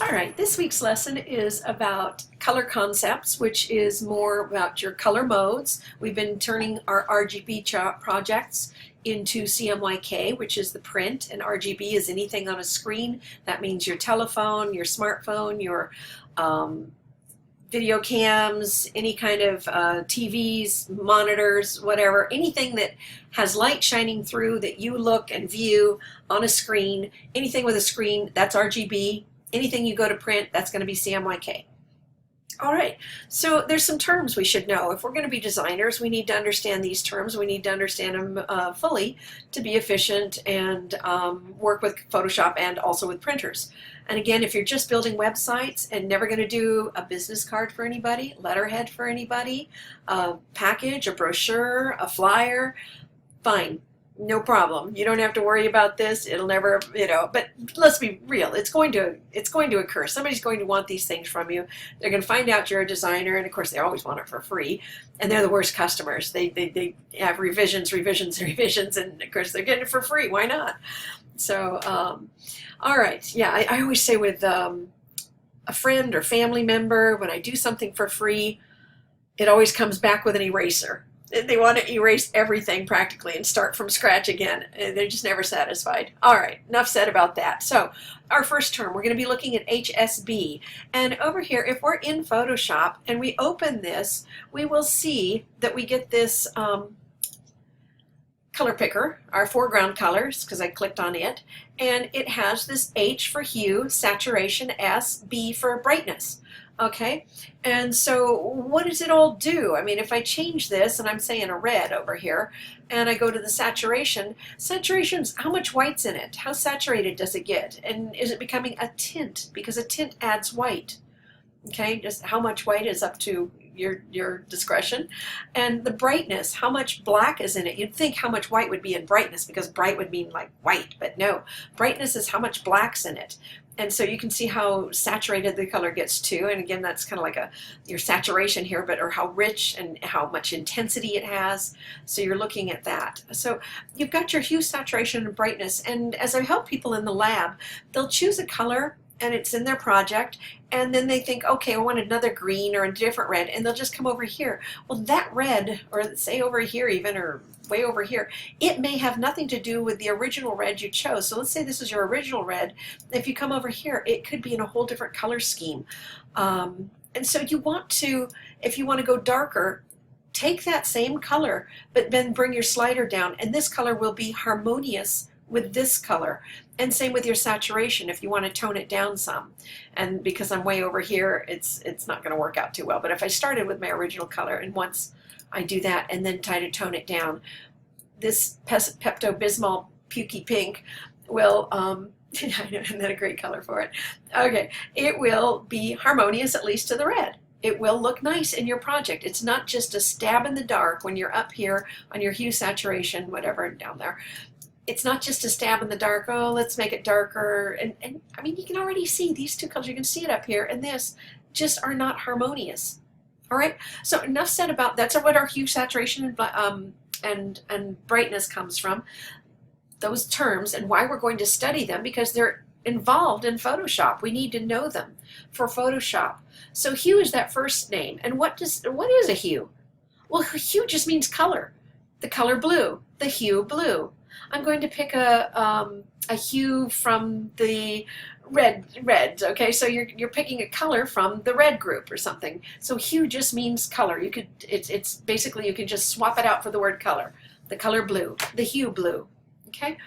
All right, this week's lesson is about color concepts, which is more about your color modes. We've been turning our RGB projects into CMYK, which is the print, and RGB is anything on a screen. That means your telephone, your smartphone, your video cams, any kind of TVs, monitors, whatever, anything that has light shining through that you look and view on a screen, anything with a screen, that's RGB. Anything you go to print, that's going to be CMYK. All right, so there's some terms we should know. If we're going to be designers, we need to understand these terms. We need to understand them fully to be efficient and work with Photoshop and also with printers. And again, if you're just building websites and never going to do a business card for anybody, letterhead for anybody, a package, a brochure, a flyer, fine. No problem. You don't have to worry about this. It'll never, but let's be real. It's going to occur. Somebody's going to want these things from you. They're going to find out you're a designer, and of course they always want it for free. And they're the worst customers. They have revisions, and of course they're getting it for free. Why not? So, all right. Yeah, I always say with a friend or family member, when I do something for free, it always comes back with an eraser. They want to erase everything practically and start from scratch again. They're just never satisfied. All right, enough said about that. So our first term, we're going to be looking at HSB. And over here, if we're in Photoshop and we open this, we will see that we get this color picker, our foreground colors, because I clicked on it. And it has this H for hue, saturation, S, B for brightness. Okay, and so what does it all do? I mean, if I change this, and I'm saying a red over here, and I go to the saturation's how much white's in it? How saturated does it get? And is it becoming a tint? Because a tint adds white. Okay, just how much white is up to your discretion. And the brightness, how much black is in it? You'd think how much white would be in brightness, because bright would mean like white, but no. Brightness is how much black's in it. And so you can see how saturated the color gets too. And again, that's kind of like your saturation here, or how rich and how much intensity it has. So you're looking at that. So you've got your hue, saturation, and brightness. And as I help people in the lab, they'll choose a color and it's in their project, and then they think, okay, I want another green or a different red, and they'll just come over here. Well, that red, or say over here even, or way over here, it may have nothing to do with the original red you chose. So let's say this is your original red. If you come over here, it could be in a whole different color scheme. And so you want to, if you want to go darker, take that same color, but then bring your slider down, and this color will be harmonious with this color. And same with your saturation if you want to tone it down some. And because I'm way over here, it's not going to work out too well. But if I started with my original color, and once I do that and then try to tone it down, this Pepto-Bismol Pukey Pink will, isn't that a great color for it? Okay, it will be harmonious, at least to the red. It will look nice in your project. It's not just a stab in the dark when you're up here on your hue, saturation, whatever, down there. It's not just a stab in the dark, oh, let's make it darker. And I mean, you can already see these two colors. You can see it up here, and this just are not harmonious. All right, so enough said about that's what our hue, saturation, and brightness comes from, those terms, and why we're going to study them, because they're involved in Photoshop. We need to know them for Photoshop. So hue is that first name. And what is a hue? Well, hue just means color. The color blue, the hue blue. I'm going to pick a hue from the reds. Okay, so you're picking a color from the red group or something. So hue just means color. You could it's basically, you can just swap it out for the word color. The color blue, the hue blue. Okay.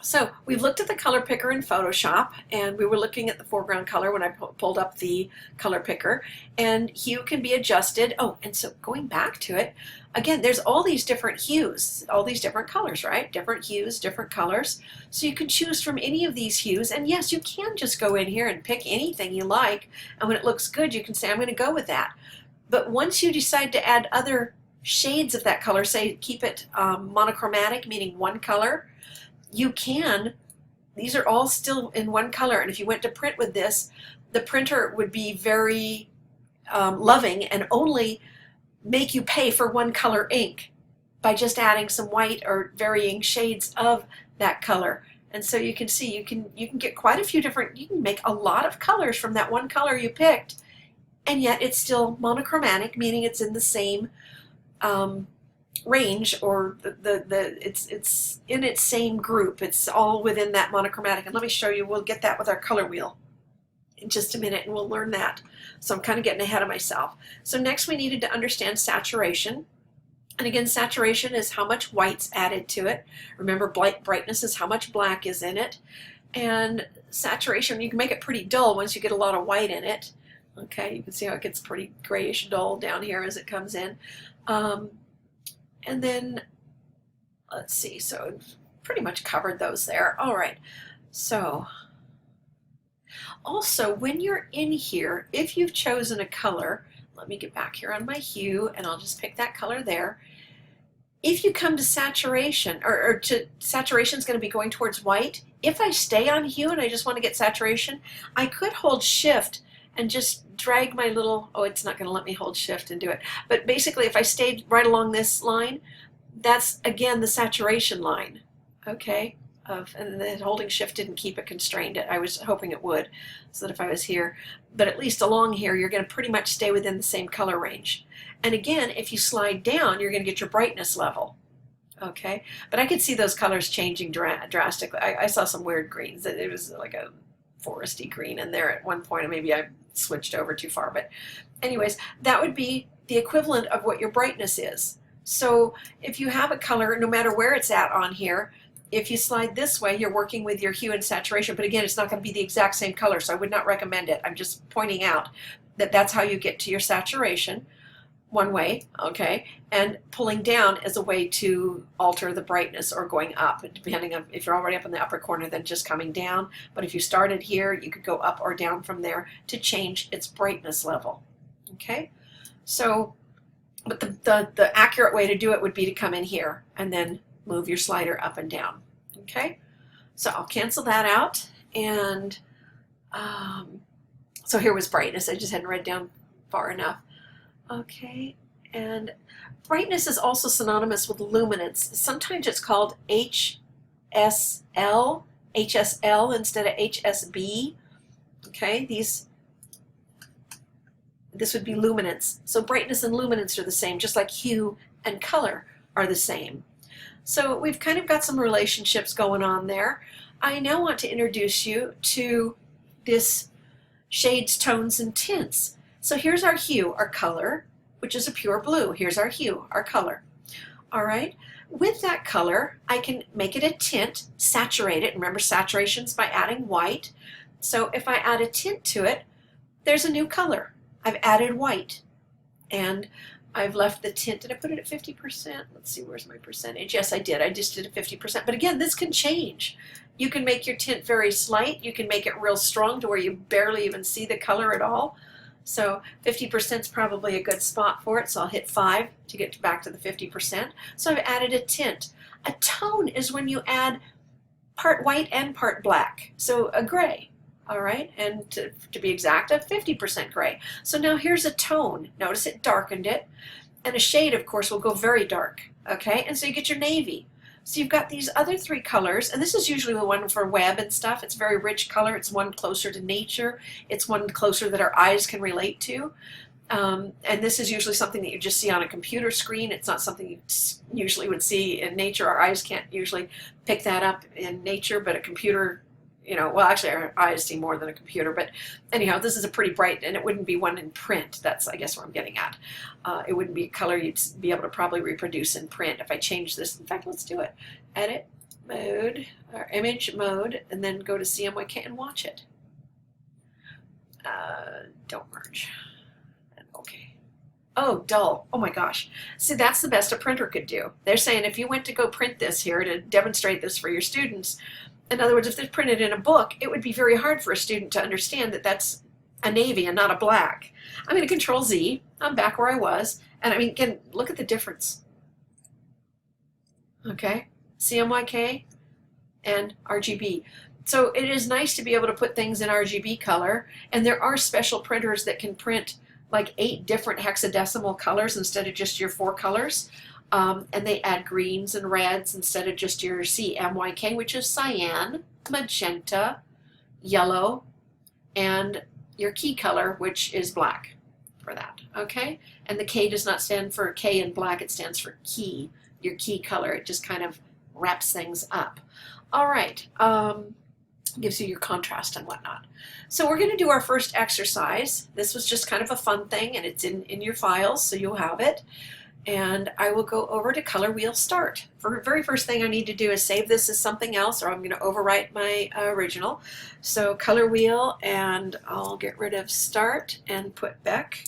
So we've looked at the color picker in Photoshop, and we were looking at the foreground color when I pulled up the color picker, and hue can be adjusted. Oh, and so going back to it, again, there's all these different hues, all these different colors, right? Different hues, different colors. So you can choose from any of these hues, and yes, you can just go in here and pick anything you like, and when it looks good, you can say, I'm going to go with that. But once you decide to add other shades of that color, say keep it monochromatic, meaning one color, you can, these are all still in one color, and if you went to print with this, the printer would be very loving and only make you pay for one color ink by just adding some white or varying shades of that color. And so you can see you can get quite a few different, you can make a lot of colors from that one color you picked, and yet it's still monochromatic, meaning it's in the same range, or it's in its same group. It's all within that monochromatic. And let me show you, we'll get that with our color wheel in just a minute, and we'll learn that. So I'm kind of getting ahead of myself. So next we needed to understand saturation. And again, saturation is how much white's added to it. Remember, brightness is how much black is in it. And saturation, you can make it pretty dull once you get a lot of white in it. Okay, you can see how it gets pretty grayish dull down here as it comes in. And then, let's see, so I've pretty much covered those there. All right, so also when you're in here, if you've chosen a color, let me get back here on my hue, and I'll just pick that color there. If you come to saturation, or to saturation is going to be going towards white. If I stay on hue and I just want to get saturation, I could hold shift and just drag my little, oh, it's not going to let me hold shift and do it. But basically, if I stayed right along this line, that's again the saturation line, okay? And then holding shift didn't keep it constrained. I was hoping it would, so that if I was here, but at least along here, you're going to pretty much stay within the same color range. And again, if you slide down, you're going to get your brightness level, okay? But I could see those colors changing drastically. I saw some weird greens. It was like a foresty green in there at one point, and maybe I switched over too far. But anyways, that would be the equivalent of what your brightness is. So if you have a color, no matter where it's at on here, if you slide this way, you're working with your hue and saturation, but again, it's not going to be the exact same color, so I would not recommend it. I'm just pointing out that that's how you get to your saturation, one way, okay? And pulling down is a way to alter the brightness, or going up, depending on if you're already up in the upper corner, then just coming down. But if you started here, you could go up or down from there to change its brightness level, okay? So, but the accurate way to do it would be to come in here and then move your slider up and down, okay? So I'll cancel that out, and so here was brightness. I just hadn't read down far enough. Okay, and brightness is also synonymous with luminance. Sometimes it's called HSL instead of HSB, okay? This would be luminance. So brightness and luminance are the same, just like hue and color are the same. So we've kind of got some relationships going on there. I now want to introduce you to this shades, tones, and tints. So here's our hue, our color, which is a pure blue. Here's our hue, our color. All right. With that color, I can make it a tint, saturate it. Remember, saturation's by adding white. So if I add a tint to it, there's a new color. I've added white. And I've left the tint. Did I put it at 50%? Let's see, where's my percentage? Yes, I did. I just did it 50%. But again, this can change. You can make your tint very slight. You can make it real strong to where you barely even see the color at all. So 50% is probably a good spot for it. So I'll hit 5 to get back to the 50%. So I've added a tint. A tone is when you add part white and part black. So a gray. All right, and to be exact, a 50% gray. So now here's a tone. Notice it darkened it. And a shade, of course, will go very dark. Okay, and so you get your navy. So you've got these other three colors, and this is usually the one for web and stuff. It's a very rich color. It's one closer to nature. It's one closer that our eyes can relate to. And this is usually something that you just see on a computer screen. It's not something you usually would see in nature. Our eyes can't usually pick that up in nature, but a computer, you know, well, actually our eyes see more than a computer, but anyhow, this is a pretty bright, and it wouldn't be one in print. That's, I guess, what I'm getting at. It wouldn't be a color you'd be able to probably reproduce in print if I change this. In fact, let's do it. Edit mode, or image mode, and then go to CMYK and watch it. Don't merge. Okay. Oh, dull. Oh my gosh. See, that's the best a printer could do. They're saying if you went to go print this here to demonstrate this for your students, in other words, if they're printed in a book, it would be very hard for a student to understand that that's a navy and not a black. I'm going to Control Z. I'm back where I was. And I mean, again, look at the difference. Okay, CMYK and RGB. So it is nice to be able to put things in RGB color. And there are special printers that can print like 8 different hexadecimal colors instead of just your 4 colors. And they add greens and reds instead of just your CMYK, which is cyan, magenta, yellow, and your key color, which is black for that, okay? And the K does not stand for K in black, it stands for key, your key color. It just kind of wraps things up. All right, gives you your contrast and whatnot. So we're gonna do our first exercise. This was just kind of a fun thing, and it's in your files, so you'll have it. And I will go over to Color Wheel Start. For the very first thing I need to do is save this as something else, or I'm going to overwrite my original. So Color Wheel, and I'll get rid of Start and put Beck.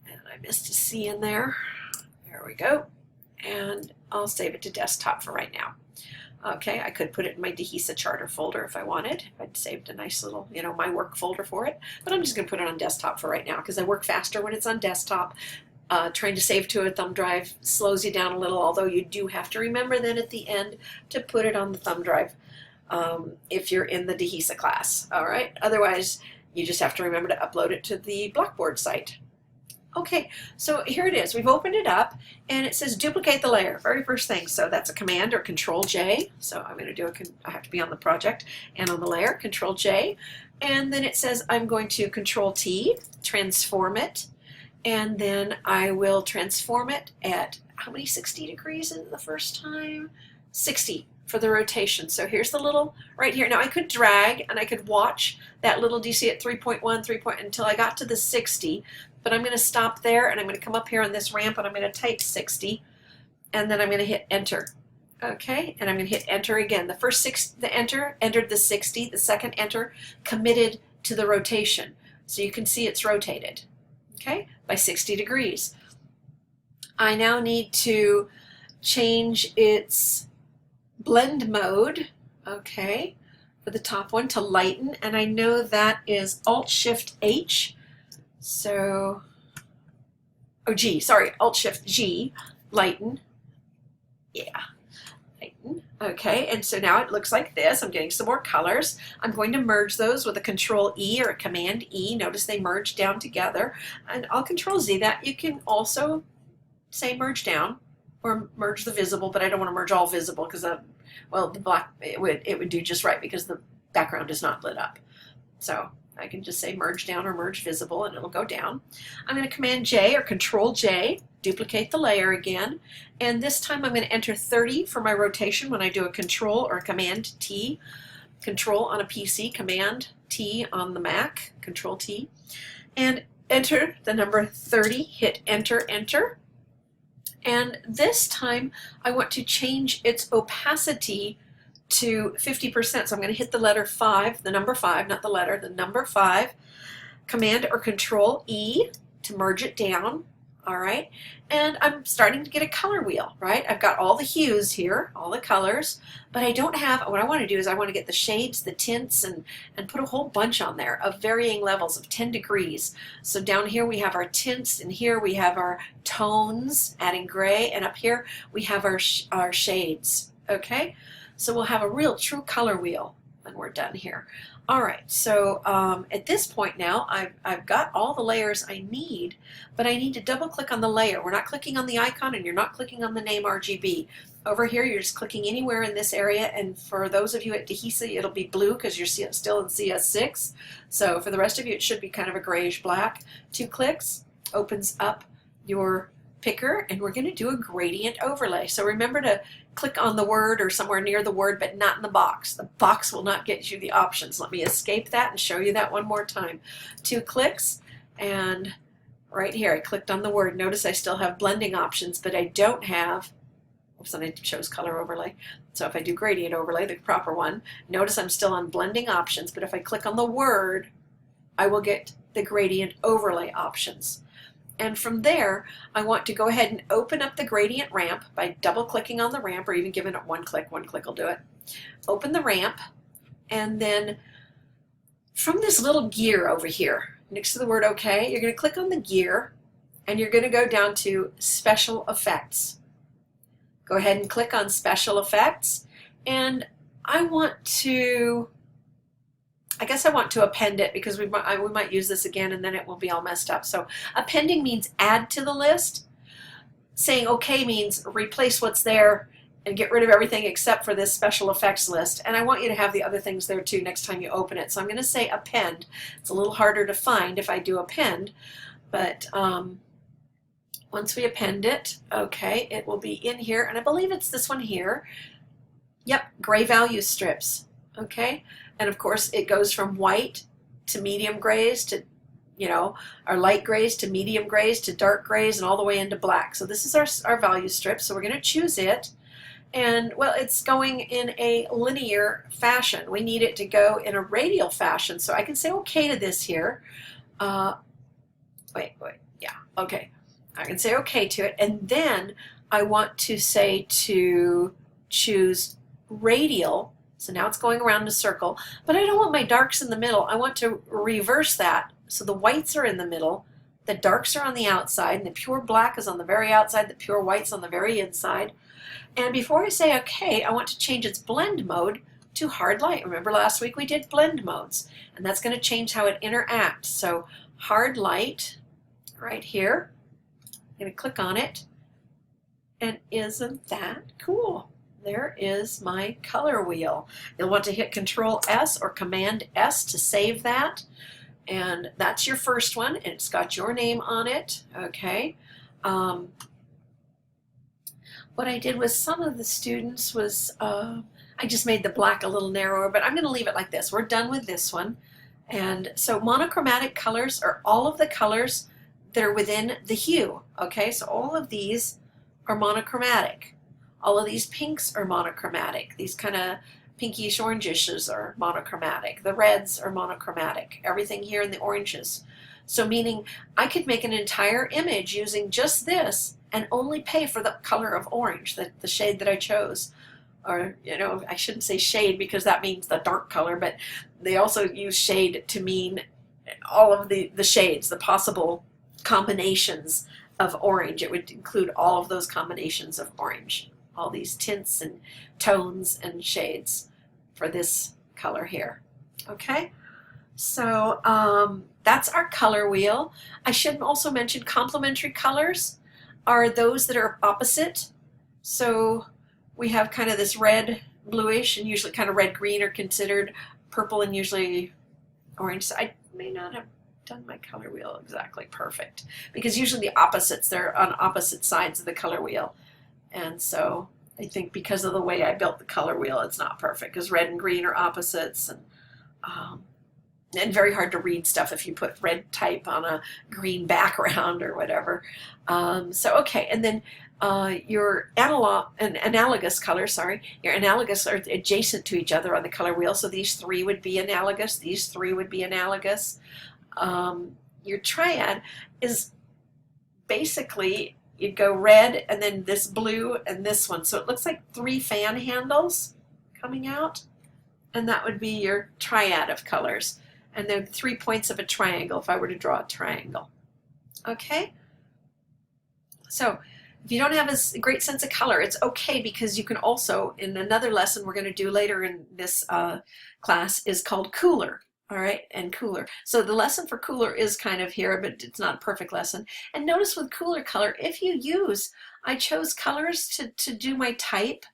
And I missed a C in there. There we go. And I'll save it to desktop for right now. Okay, I could put it in my Dehesa Charter folder if I wanted. I'd saved a nice little, my work folder for it. But I'm just going to put it on desktop for right now because I work faster when it's on desktop. Trying to save to a thumb drive slows you down a little, although you do have to remember then at the end to put it on the thumb drive if you're in the Dehesa class. All right, otherwise you just have to remember to upload it to the Blackboard site. Okay, so here it is. We've opened it up and it says duplicate the layer, very first thing. So that's a command or Control J. So I'm going to I have to be on the project and on the layer, Control J. And then it says I'm going to Control T, transform it. And then I will transform it at how many 60 degrees in the first time? 60 for the rotation. So here's the little right here. Now I could drag and I could watch that little DC at 3.1, 3 until I got to the 60. But I'm going to stop there and I'm going to come up here on this ramp and I'm going to type 60 and then I'm going to hit enter. Okay, and I'm going to hit enter again. The first the enter entered the 60, the second enter committed to the rotation. So you can see it's rotated, okay, by 60 degrees. I now need to change its blend mode, okay, for the top one to lighten, and I know that is Alt-Shift-H. So, Alt-Shift-G, lighten, yeah, lighten, okay, and so now it looks like this. I'm getting some more colors. I'm going to merge those with a Control-E or a Command-E. Notice they merge down together, and I'll Control-Z that. You can also say merge down or merge the visible, but I don't want to merge all visible because, well, the black, it would do just right because the background is not lit up. So I can just say merge down or merge visible and it'll go down. I'm going to Command J or Control J, duplicate the layer again, and this time I'm going to enter 30 for my rotation when I do a Control or a Command T. Control on a PC, Command T on the Mac, Control T, and enter the number 30, hit enter, enter. And this time I want to change its opacity to 50%. So I'm going to hit the letter 5, the number 5, not the letter, the number 5. Command or Control E to merge it down. All right. And I'm starting to get a color wheel, right? I've got all the hues here, all the colors, but I don't have, what I want to do is I want to get the shades, the tints, and put a whole bunch on there of varying levels of 10 degrees. So down here we have our tints, and here we have our tones, adding gray, and up here we have our shades, okay? So we'll have a real true color wheel when we're done here. All right, so at this point now, I've got all the layers I need, but I need to double click on the layer. We're not clicking on the icon and you're not clicking on the name RGB. Over here, you're just clicking anywhere in this area, and for those of you at Dehesa, it'll be blue because you're still in CS6. So for the rest of you, it should be kind of a grayish black. 2 clicks opens up your picker, and we're going to do a gradient overlay. So remember to click on the word or somewhere near the word, but not in the box. The box will not get you the options. Let me escape that and show you that one more time. 2 clicks, and right here I clicked on the word. Notice I still have blending options, but I don't have, oops, and it shows color overlay. So if I do gradient overlay, the proper one, notice I'm still on blending options, but if I click on the word, I will get the gradient overlay options. And from there, I want to go ahead and open up the gradient ramp by double-clicking on the ramp, or even giving it one click will do it. Open the ramp, and then from this little gear over here, next to the word OK, you're going to click on the gear, and you're going to go down to Special Effects. Go ahead and click on Special Effects, and I want to I guess I want to append it because we might use this again and then it will be all messed up. So appending means add to the list. Saying okay means replace what's there and get rid of everything except for this special effects list. And I want you to have the other things there too next time you open it. So I'm going to say append. It's a little harder to find if I do append, but once we append it, okay, it will be in here, and I believe it's this one here. Yep, gray value strips, okay? And of course it goes from white to medium grays to, our light grays to medium grays to dark grays and all the way into black. So this is our value strip, so we're going to choose it. And well, it's going in a linear fashion. We need it to go in a radial fashion, so I can say okay to this here. Yeah, okay. I can say okay to it, and then I want to say to choose radial. So now it's going around in a circle, but I don't want my darks in the middle. I want to reverse that. So the whites are in the middle, the darks are on the outside, and the pure black is on the very outside, the pure white's on the very inside. And before I say okay, I want to change its blend mode to hard light. Remember last week we did blend modes, and that's going to change how it interacts. So hard light right here. I'm going to click on it, and isn't that cool? There is my color wheel. You'll want to hit Control S or Command S to save that, and that's your first one, and it's got your name on it. Okay. What I did with some of the students was I just made the black a little narrower, but I'm going to leave it like this. We're done with this one. And so monochromatic colors are all of the colors that are within the hue. Okay, so all of these are monochromatic. All of these pinks are monochromatic. These kind of pinkish orangishes are monochromatic. The reds are monochromatic. Everything here in the oranges. So meaning I could make an entire image using just this and only pay for the color of orange, the shade that I chose. Or, I shouldn't say shade because that means the dark color, but they also use shade to mean all of the shades, the possible combinations of orange. It would include all of those combinations of orange, all these tints and tones and shades for this color here. Okay, so that's our color wheel. I should also mention complementary colors are those that are opposite. So we have kind of this red, bluish, and usually kind of red-green are considered purple and usually orange. So I may not have done my color wheel exactly perfect because usually the opposites, they're on opposite sides of the color wheel. And so I think because of the way I built the color wheel, it's not perfect because red and green are opposites, and very hard to read stuff if you put red type on a green background or whatever. So okay, and then your analogous colors, your analogous are adjacent to each other on the color wheel. So these three would be analogous. These three would be analogous. Your triad is basically you'd go red and then this blue and this one. So it looks like 3 fan handles coming out, and that would be your triad of colors. And then 3 points of a triangle if I were to draw a triangle. Okay? So if you don't have a great sense of color, it's okay because you can also, in another lesson we're going to do later in this class, is called Cooler. All right, and Cooler. So the lesson for Cooler is kind of here, but it's not a perfect lesson. And notice with Cooler color, if you use, I chose colors to do my type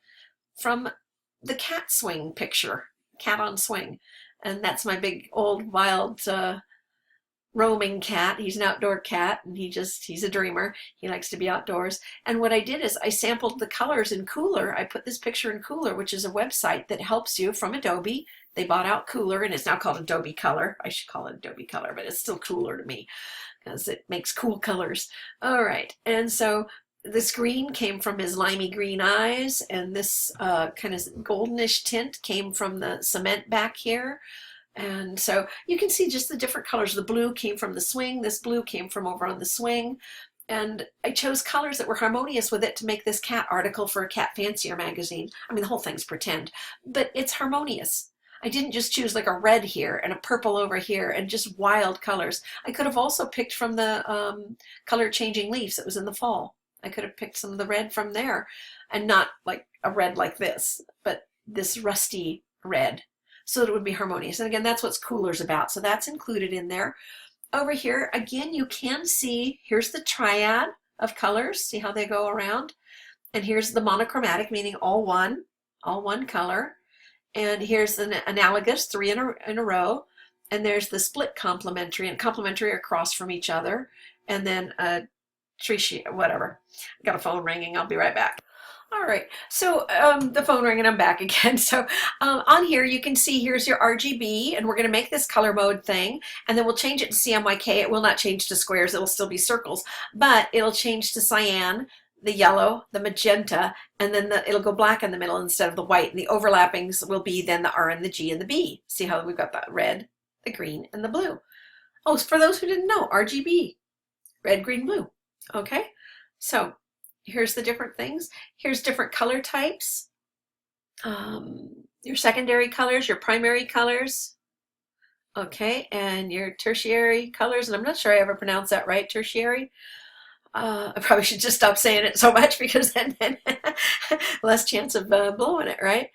from the cat swing picture, cat on swing. And that's my big old wild roaming cat. He's an outdoor cat, and he's a dreamer. He likes to be outdoors. And what I did is I sampled the colors in Cooler. I put this picture in Cooler, which is a website that helps you from Adobe. They bought out Cooler, and it's now called Adobe Color. I should call it Adobe Color, but it's still Cooler to me because it makes cool colors. All right, and so this green came from his limey green eyes, and this kind of goldenish tint came from the cement back here. And so you can see just the different colors. The blue came from the swing. This blue came from over on the swing. And I chose colors that were harmonious with it to make this cat article for a Cat Fancier magazine. I mean, the whole thing's pretend, but it's harmonious. I didn't just choose like a red here and a purple over here and just wild colors. I could have also picked from the color changing leaves that was in the fall. I could have picked some of the red from there, and not like a red like this, but this rusty red. so that it would be harmonious. And again, that's what Cooler's about. So that's included in there. Over here, again, you can see, here's the triad of colors. See how they go around? And here's the monochromatic, meaning all one color. And here's the analogous, 3 in a row. And there's the split complementary, and complementary are across from each other. And then a tree sheet, whatever. I got a phone ringing. I'll be right back. All right, so the phone ringing, I'm back again. So on here, you can see here's your RGB, and we're going to make this color mode thing, and then we'll change it to CMYK. It will not change to squares. It'll still be circles, but it'll change to cyan, the yellow, the magenta, and then it'll go black in the middle instead of the white. And the overlappings will be then the R and the G and the B. See how we've got the red, the green, and the blue. Oh, for those who didn't know, RGB, red, green, blue. Okay, so here's the different things. Here's different color types. Your secondary colors, your primary colors. Okay, and your tertiary colors. And I'm not sure I ever pronounced that right, tertiary. I probably should just stop saying it so much, because then less chance of blowing it, right?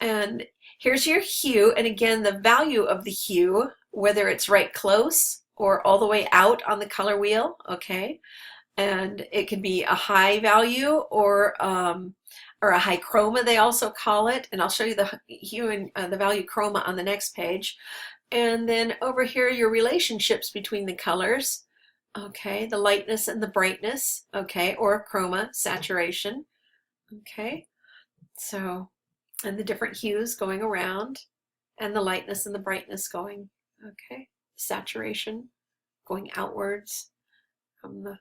And here's your hue. And again, the value of the hue, whether it's right close or all the way out on the color wheel, okay? And it can be a high value or a high chroma, they also call it. And I'll show you the hue and the value chroma on the next page. And then over here, your relationships between the colors. Okay, the lightness and the brightness, okay, or chroma, saturation, okay, so, and the different hues going around, and the lightness and the brightness going, okay, saturation going outwards from the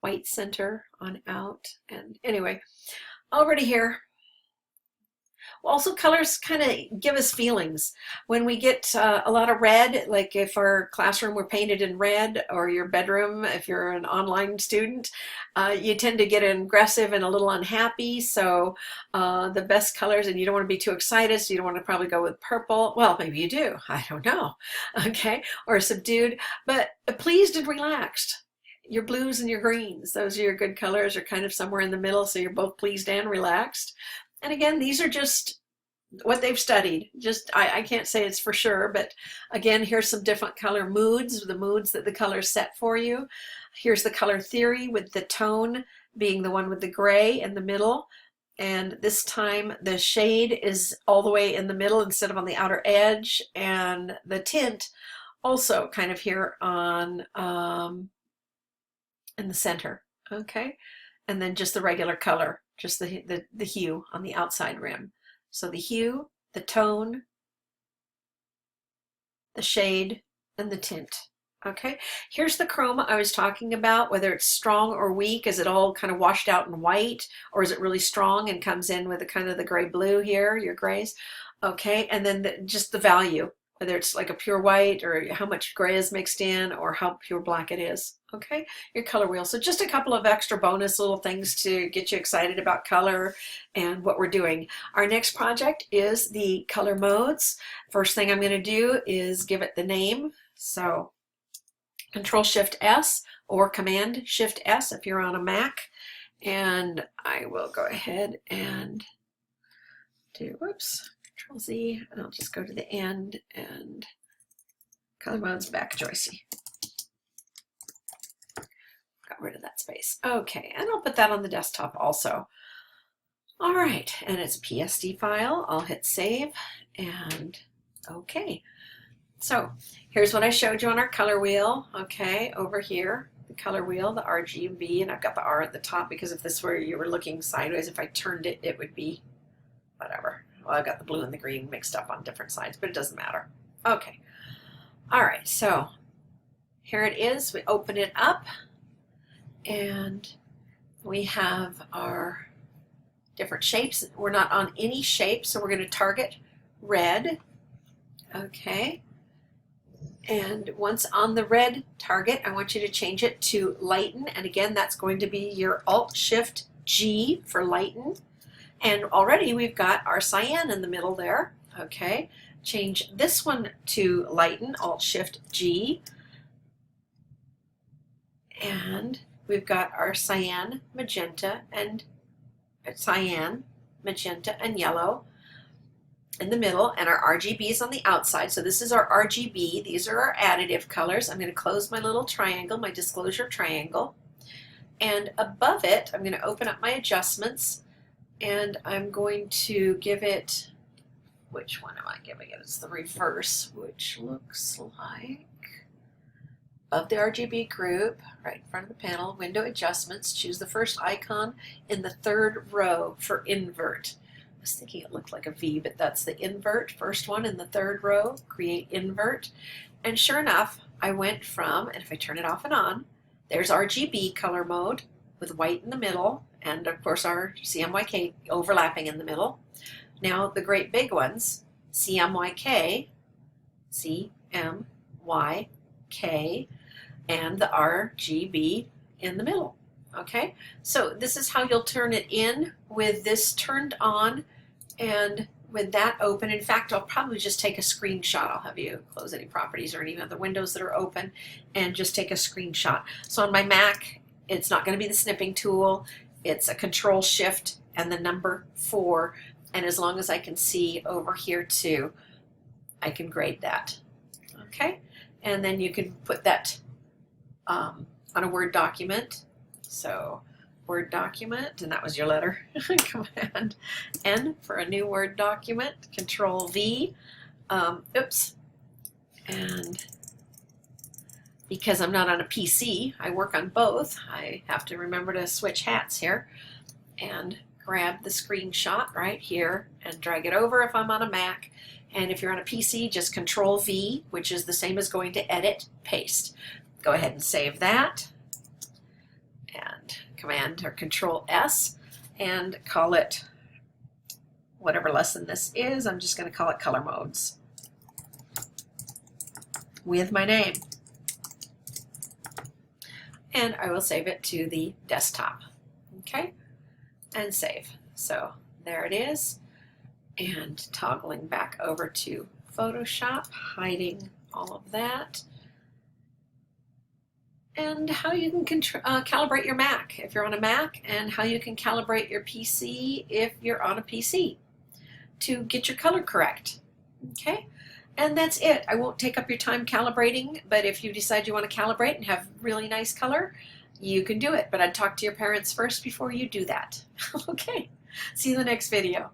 white center on out, and anyway, over to here. Also, colors kind of give us feelings. When we get a lot of red, like if our classroom were painted in red, or your bedroom, if you're an online student, you tend to get aggressive and a little unhappy. So the best colors, and you don't want to be too excited, so you don't want to probably go with purple. Well, maybe you do. I don't know. Okay, or subdued, but pleased and relaxed. Your blues and your greens, those are your good colors, are kind of somewhere in the middle, so you're both pleased and relaxed. And again, these are just what they've studied. Just I can't say it's for sure, but again, here's some different color moods, the moods that the colors set for you. Here's the color theory, with the tone being the one with the gray in the middle. And this time the shade is all the way in the middle instead of on the outer edge. And the tint also kind of here on in the center. Okay. And then just the regular color, just the hue on the outside rim. So the hue, the tone, the shade, and the tint. Okay, here's the chroma I was talking about, whether it's strong or weak. Is it all kind of washed out in white, or is it really strong and comes in with a kind of the gray blue here, your grays? Okay, and then just the value, whether it's like a pure white, or how much gray is mixed in, or how pure black it is. Okay, your color wheel. So just a couple of extra bonus little things to get you excited about color and what we're doing. Our next project is the color modes. First thing I'm going to do is give it the name. So Control-Shift-S or Command-Shift-S if you're on a Mac. And I will go ahead and do, whoops, Control-Z, and I'll just go to the end and color modes back, Joycey. Got rid of that space. Okay, and I'll put that on the desktop also. All right, and it's a PSD file. I'll hit save and okay. So here's what I showed you on our color wheel. Okay, over here, the color wheel, the RGB, and I've got the R at the top because if this were, you were looking sideways, if I turned it, it would be whatever. Well, I've got the blue and the green mixed up on different sides, but it doesn't matter. Okay, all right, so here it is. We open it up. And we have our different shapes. We're not on any shape, so we're going to target red. Okay. And once on the red target, I want you to change it to lighten. And again, that's going to be your Alt-Shift-G for lighten. And already we've got our cyan in the middle there. Okay. Change this one to lighten, Alt-Shift-G. And we've got our cyan, magenta, and yellow. in the middle and our RGBs on the outside. So this is our RGB. These are our additive colors. I'm going to close my little triangle, my disclosure triangle. And above it, I'm going to open up my adjustments, and I'm going to give it, which one am I giving it? It's the reverse, which looks like above the RGB group, right in front of the panel, window adjustments, choose the first icon in the third row for invert. I was thinking it looked like a V, but that's the invert, first one in the third row, create invert. And sure enough, I went from, and if I turn it off and on, there's RGB color mode with white in the middle, and of course our CMYK overlapping in the middle. Now the great big ones, CMYK, CMYK, and the RGB in the middle. Okay, so this is how you'll turn it in with this turned on and with that open. In fact, I'll probably just take a screenshot. I'll have you close any properties or any other windows that are open and just take a screenshot. So on my Mac, it's not going to be the snipping tool. It's a Control Shift and the number 4. And as long as I can see over here too, I can grade that. Okay, and then you can put that on a Word document. So Word document, and that was your letter. Command N for a new Word document. Control V. Oops. And because I'm not on a PC, I work on both. I have to remember to switch hats here and grab the screenshot right here and drag it over if I'm on a Mac. And if you're on a PC, just Control V, which is the same as going to edit, paste. Go ahead and save that. And Command or Control S and call it whatever lesson this is. I'm just going to call it Color Modes with my name. And I will save it to the desktop. Okay, and save. So there it is. And toggling back over to Photoshop, hiding all of that. And how you can calibrate your Mac if you're on a Mac, and how you can calibrate your PC if you're on a PC to get your color correct. Okay, and that's it. I won't take up your time calibrating, but if you decide you want to calibrate and have really nice color, you can do it. But I'd talk to your parents first before you do that. Okay, see you in the next video.